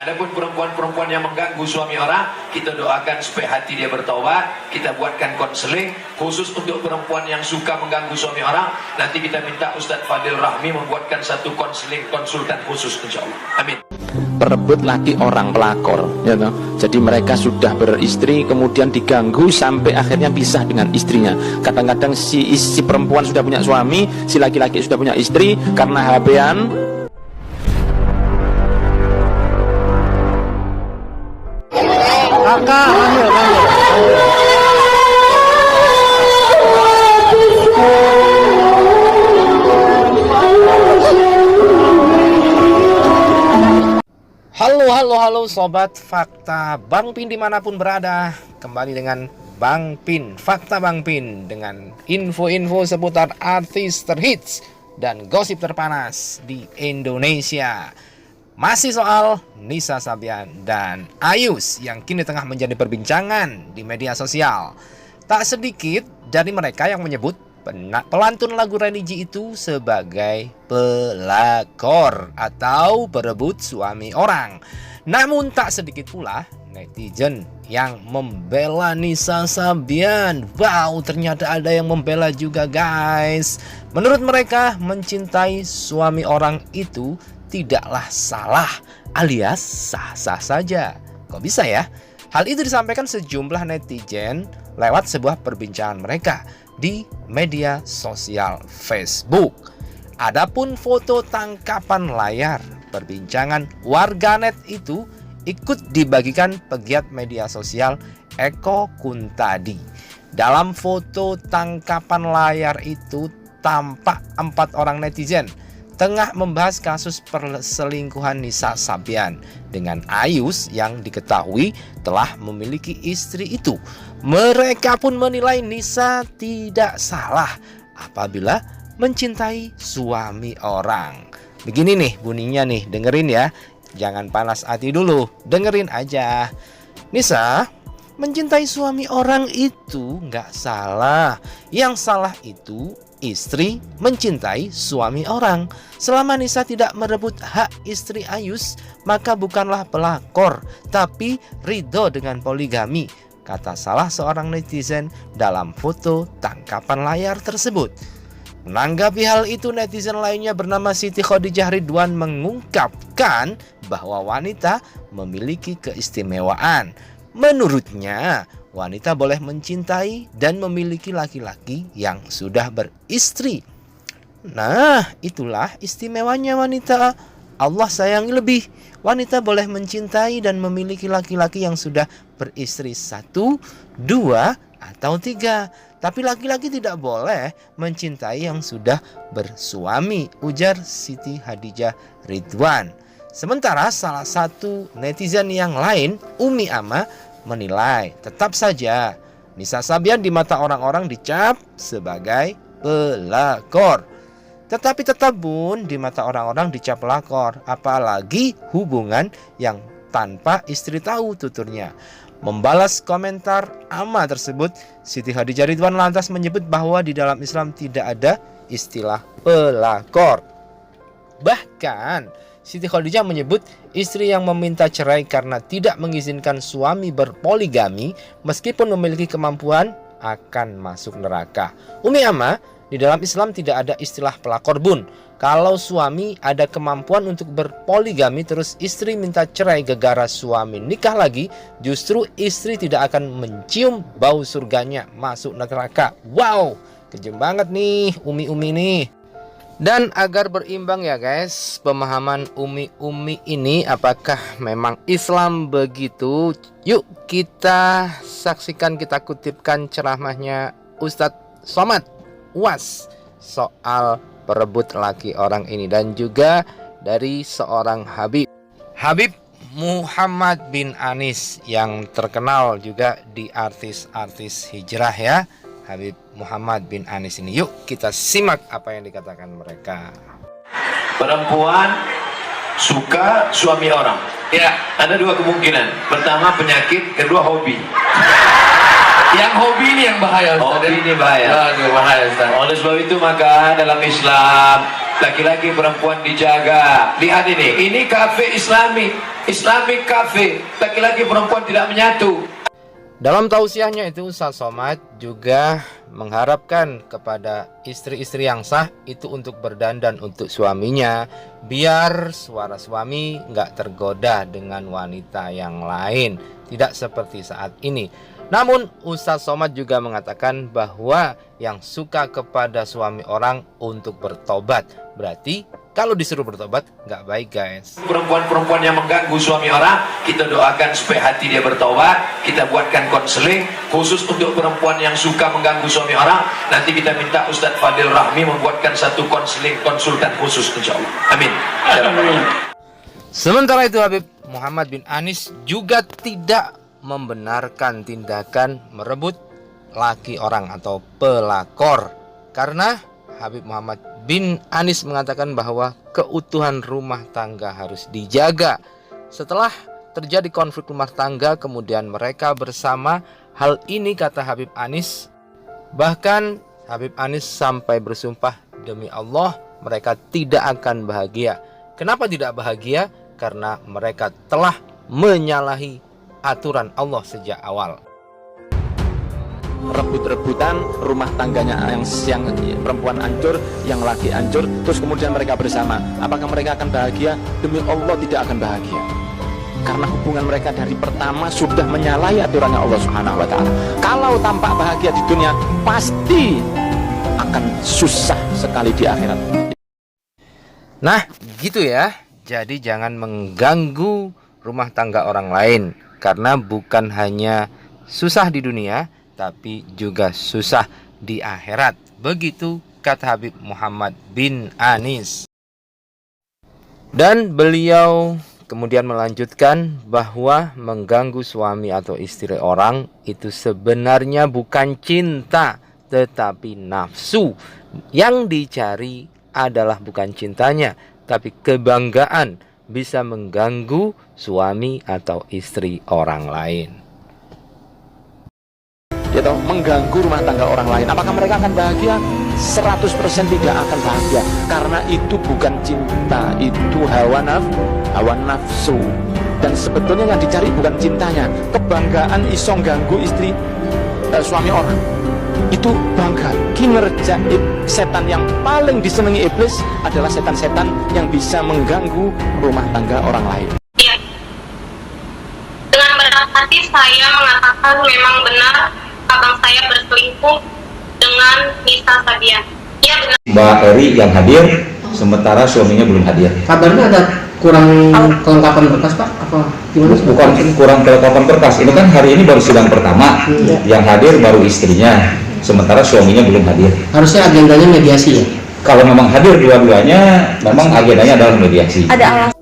Adapun perempuan-perempuan yang mengganggu suami orang, kita doakan supaya hati dia bertaubat. Kita buatkan konseling khusus untuk perempuan yang suka mengganggu suami orang. Nanti kita minta Ustadz Fadil Rahmi membuatkan satu konseling konsultan khusus, insyaallah. Amin. Perebut laki orang pelakor, ya toh. Jadi mereka sudah beristri, kemudian diganggu sampai akhirnya pisah dengan istrinya. Kadang-kadang si perempuan sudah punya suami, si laki-laki sudah punya istri, karena HP-an. Kakak, Halo sobat fakta Bang Pin dimanapun berada. Kembali dengan Bang Pin, fakta Bang Pin, dengan info-info seputar artis terhits dan gosip terpanas di Indonesia. Masih soal Nisa Sabian dan Ayus yang kini tengah menjadi perbincangan di media sosial. Tak sedikit dari mereka yang menyebut pelantun lagu religi itu sebagai pelakor atau berebut suami orang. Namun tak sedikit pula netizen yang membela Nisa Sabian. Wow, ternyata ada yang membela juga, guys. Menurut mereka, mencintai suami orang itu tidaklah salah, alias sah-sah saja. Kok bisa ya? Hal itu disampaikan sejumlah netizen lewat sebuah perbincangan mereka di media sosial Facebook. Adapun foto tangkapan layar perbincangan warganet itu ikut dibagikan pegiat media sosial Eko Kuntadi. Dalam foto tangkapan layar itu tampak 4 orang netizen tengah membahas kasus perselingkuhan Nisa Sabian dengan Ayus yang diketahui telah memiliki istri itu. Mereka pun menilai Nisa tidak salah apabila mencintai suami orang. Begini nih bunyinya nih, dengerin ya. Jangan panas hati dulu, dengerin aja. Nisa, mencintai suami orang itu nggak salah. Yang salah itu istri mencintai suami orang. Selama Nisa tidak merebut hak istri Ayus, maka bukanlah pelakor, tapi ridho dengan poligami, kata salah seorang netizen dalam foto tangkapan layar tersebut. Menanggapi hal itu, netizen lainnya bernama Siti Khadijah Ridwan mengungkapkan bahwa wanita memiliki keistimewaan. Menurutnya, wanita boleh mencintai dan memiliki laki-laki yang sudah beristri. Nah, itulah istimewanya wanita. Allah sayangi lebih. Wanita boleh mencintai dan memiliki laki-laki yang sudah beristri 1, 2, atau 3. Tapi laki-laki tidak boleh mencintai yang sudah bersuami, ujar Siti Khadijah Ridwan. Sementara salah satu netizen yang lain, Umi Ama, menilai tetap saja Nisa Sabian di mata orang-orang dicap sebagai pelakor. Tetapi tetap pun di mata orang-orang dicap pelakor, apalagi hubungan yang tanpa istri tahu, tuturnya. Membalas komentar Ama tersebut, Siti Khadijah Ridwan lantas menyebut bahwa di dalam Islam tidak ada istilah pelakor. Bahkan Siti Khadijah menyebut istri yang meminta cerai karena tidak mengizinkan suami berpoligami meskipun memiliki kemampuan akan masuk neraka. Umi Ama, di dalam Islam tidak ada istilah pelakor bun. Kalau suami ada kemampuan untuk berpoligami terus istri minta cerai gegara suami nikah lagi, justru istri tidak akan mencium bau surganya masuk neraka. Wow, kejem banget nih umi-umi nih. Dan agar berimbang ya guys, pemahaman umi-umi ini apakah memang Islam begitu? Yuk kita saksikan, kita kutipkan ceramahnya Ustadz Somad UAS soal perebut laki orang ini, dan juga dari seorang Habib Muhammad bin Anis yang terkenal juga di artis-artis hijrah ya. Habib Muhammad bin Anis ini, yuk kita simak apa yang dikatakan mereka. Perempuan suka suami orang. Ya, ada 2 kemungkinan. Pertama penyakit, kedua hobi. Yang hobi ini yang bahaya, Ustaz. Hobi ini bahaya. Bahaya, Ustaz. Oleh sebab itu maka dalam Islam Laki-laki perempuan dijaga. Lihat ini kafe Islamic cafe. Laki-laki perempuan tidak menyatu. Dalam tausiahnya itu Ustaz Somad juga mengharapkan kepada istri-istri yang sah itu untuk berdandan untuk suaminya, biar suara suami nggak tergoda dengan wanita yang lain, tidak seperti saat ini. Namun Ustaz Somad juga mengatakan bahwa yang suka kepada suami orang untuk bertobat. Berarti kalau disuruh bertobat nggak baik, guys. Perempuan-perempuan yang mengganggu suami orang, kita doakan supaya hati dia bertobat. Kita buatkan konseling khusus untuk perempuan yang suka mengganggu suami orang. Nanti kita minta Ustadz Fadil Rahmi membuatkan satu konsultan khusus, insya Allah. Amin. Sementara itu Habib Muhammad bin Anis juga tidak membenarkan tindakan merebut laki orang atau pelakor, karena Habib Muhammad bin Anis mengatakan bahwa keutuhan rumah tangga harus dijaga. Setelah terjadi konflik rumah tangga, kemudian mereka bersama. Hal ini kata Habib Anis, bahkan Habib Anis sampai bersumpah, demi Allah mereka tidak akan bahagia. Kenapa tidak bahagia? Karena mereka telah menyalahi aturan Allah sejak awal. Rebut-rebutan, rumah tangganya yang perempuan hancur, yang laki hancur, terus kemudian mereka bersama. Apakah mereka akan bahagia? Demi Allah tidak akan bahagia. Karena hubungan mereka dari pertama sudah menyalahi aturannya Allah Subhanahu wa taala. Kalau tampak bahagia di dunia, pasti akan susah sekali di akhirat. Nah, gitu ya. Jadi jangan mengganggu rumah tangga orang lain, karena bukan hanya susah di dunia, tapi juga susah di akhirat. Begitu kata Habib Muhammad bin Anis. Dan beliau kemudian melanjutkan bahwa mengganggu suami atau istri orang itu sebenarnya bukan cinta, tetapi nafsu. Yang dicari adalah bukan cintanya, tapi kebanggaan bisa mengganggu suami atau istri orang lain. Ya toh, mengganggu rumah tangga orang lain. Apakah mereka akan bahagia? 100% tidak akan bahagia, karena itu bukan cinta, itu hawa nafsu. Dan sebetulnya yang dicari bukan cintanya, kebanggaan iso ganggu istri suami orang. Itu bangga. Kinerja setan yang paling disenangi iblis adalah setan-setan yang bisa mengganggu rumah tangga orang lain. Ya. Dengan berat hati saya mengatakan memang benar abang saya berselingkuh dengan Nisa Sabian. Iya benar. Mbak Eri yang hadir, sementara suaminya belum hadir. Kabarnya ada kurang kelengkapan berkas, Pak? Apa gimana? Bukan kurang kelengkapan berkas. Ini kan hari ini baru sidang pertama. Yang hadir baru istrinya, sementara suaminya belum hadir. Harusnya agendanya mediasi ya? Kalau memang hadir dua-duanya, memang agendanya adalah mediasi. Ada alasan